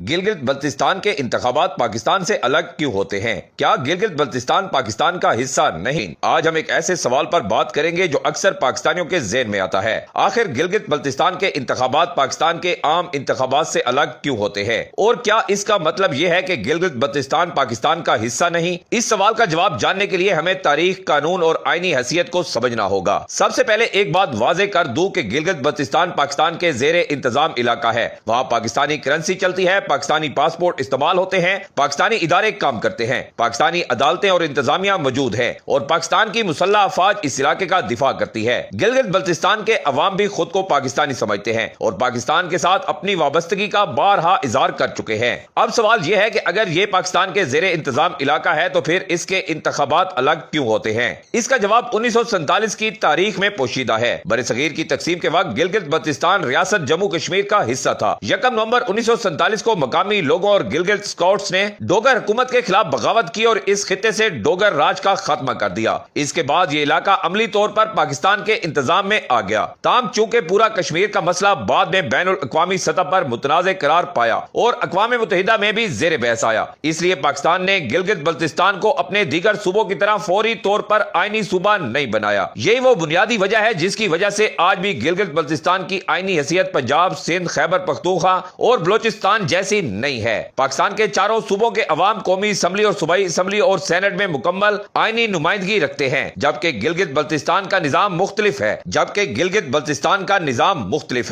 گلگت بلتستان کے انتخابات پاکستان سے الگ کیوں ہوتے ہیں؟ کیا گلگت بلتستان پاکستان کا حصہ نہیں؟ آج ہم ایک ایسے سوال پر بات کریں گے جو اکثر پاکستانیوں کے ذہن میں آتا ہے۔ آخر گلگت بلتستان کے انتخابات پاکستان کے عام انتخابات سے الگ کیوں ہوتے ہیں؟ اور کیا اس کا مطلب یہ ہے کہ گلگت بلتستان پاکستان کا حصہ نہیں؟ اس سوال کا جواب جاننے کے لیے ہمیں تاریخ، قانون اور آئینی حیثیت کو سمجھنا ہوگا۔ سب سے پہلے ایک بات واضح کر دوں کہ گلگت بلتستان پاکستان کے زیر انتظام علاقہ ہے۔ وہاں پاکستانی کرنسی چلتی ہے، پاکستانی پاسپورٹ استعمال ہوتے ہیں، پاکستانی ادارے کام کرتے ہیں، پاکستانی عدالتیں اور انتظامیہ موجود ہے اور پاکستان کی مسلح افواج اس علاقے کا دفاع کرتی ہے۔ گلگت بلتستان کے عوام بھی خود کو پاکستانی سمجھتے ہیں اور پاکستان کے ساتھ اپنی وابستگی کا بارہا اظہار کر چکے ہیں۔ اب سوال یہ ہے کہ اگر یہ پاکستان کے زیر انتظام علاقہ ہے تو پھر اس کے انتخابات الگ کیوں ہوتے ہیں؟ اس کا جواب 1947 کی تاریخ میں پوشیدہ ہے۔ برصغیر کی تقسیم کے وقت گلگت بلتستان ریاست جموں کشمیر کا حصہ تھا۔ 1 نومبر 1947 کو مقامی لوگوں اور گلگت اسکاؤٹس نے ڈوگر حکومت کے خلاف بغاوت کی اور اس خطے سے ڈوگر راج کا خاتمہ کر دیا۔ اس کے بعد یہ علاقہ عملی طور پر پاکستان کے انتظام میں آ گیا۔ تاہم چونکہ پورا کشمیر کا مسئلہ بعد میں بین الاقوامی سطح پر متنازع قرار پایا اور اقوام متحدہ میں بھی زیر بحث آیا، اس لیے پاکستان نے گلگت بلتستان کو اپنے دیگر صوبوں کی طرح فوری طور پر آئینی صوبہ نہیں بنایا۔ یہی وہ بنیادی وجہ ہے جس کی وجہ سے آج بھی گلگت بلتستان کی آئینی حیثیت پنجاب، سندھ، خیبر پختونخوا اور بلوچستان جیسی نہیں ہے۔ پاکستان کے چاروں صوبوں کے عوام قومی اسمبلی اور صوبائی اسمبلی اور سینٹ میں مکمل آئینی نمائندگی رکھتے ہیں، جبکہ گلگت بلتستان کا نظام مختلف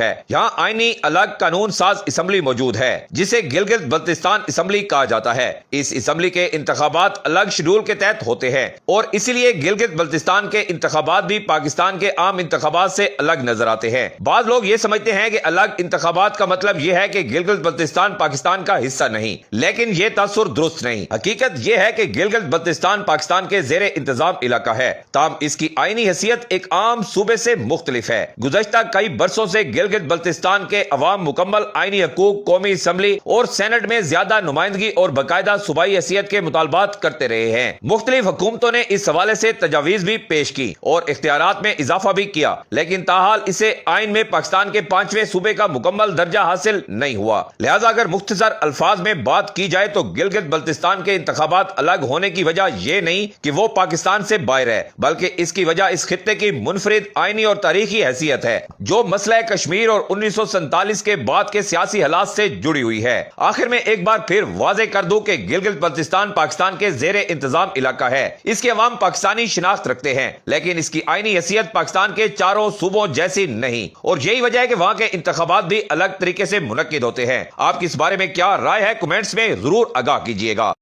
ہے۔ یہاں آئینی الگ قانون ساز اسمبلی موجود ہے جسے گلگت بلتستان اسمبلی کہا جاتا ہے۔ اس اسمبلی کے انتخابات الگ شیڈول کے تحت ہوتے ہیں اور اسی لیے گلگت بلتستان کے انتخابات بھی پاکستان کے عام انتخابات سے الگ نظر آتے ہیں۔ بعض لوگ یہ سمجھتے ہیں کہ الگ انتخابات کا مطلب یہ ہے کہ گلگت بلتستان پاکستان کا حصہ نہیں، لیکن یہ تاثر درست نہیں۔ حقیقت یہ ہے کہ گلگت بلتستان پاکستان کے زیر انتظام علاقہ ہے، تاہم اس کی آئینی حیثیت ایک عام صوبے سے مختلف ہے۔ گزشتہ کئی برسوں سے گلگت بلتستان کے عوام مکمل آئینی حقوق، قومی اسمبلی اور سینٹ میں زیادہ نمائندگی اور باقاعدہ صوبائی حیثیت کے مطالبات کرتے رہے ہیں۔ مختلف حکومتوں نے اس حوالے سے تجاویز بھی پیش کی اور اختیارات میں اضافہ بھی کیا، لیکن تاحال اسے آئین میں پاکستان کے 5ویں صوبے کا مکمل درجہ حاصل نہیں ہوا۔ لہذا اگر مختصر الفاظ میں بات کی جائے تو گلگت بلتستان کے انتخابات الگ ہونے کی وجہ یہ نہیں کہ وہ پاکستان سے باہر ہے، بلکہ اس کی وجہ اس خطے کی منفرد آئینی اور تاریخی حیثیت ہے جو مسئلہ کشمیر اور 1947 کے بعد کے سیاسی حالات سے جڑی ہوئی ہے۔ آخر میں ایک بار پھر واضح کر دوں کہ گلگت بلتستان پاکستان کے زیر انتظام علاقہ ہے۔ اس کے عوام پاکستانی شناخت رکھتے ہیں، لیکن اس کی آئینی حیثیت پاکستان کے چاروں صوبوں جیسی نہیں، اور یہی وجہ ہے کہ وہاں کے انتخابات بھی الگ طریقے سے منعقد ہوتے ہیں۔ آپ کی اس بارے میں کیا رائے ہے؟ کمنٹس میں ضرور آگاہ کیجیے گا۔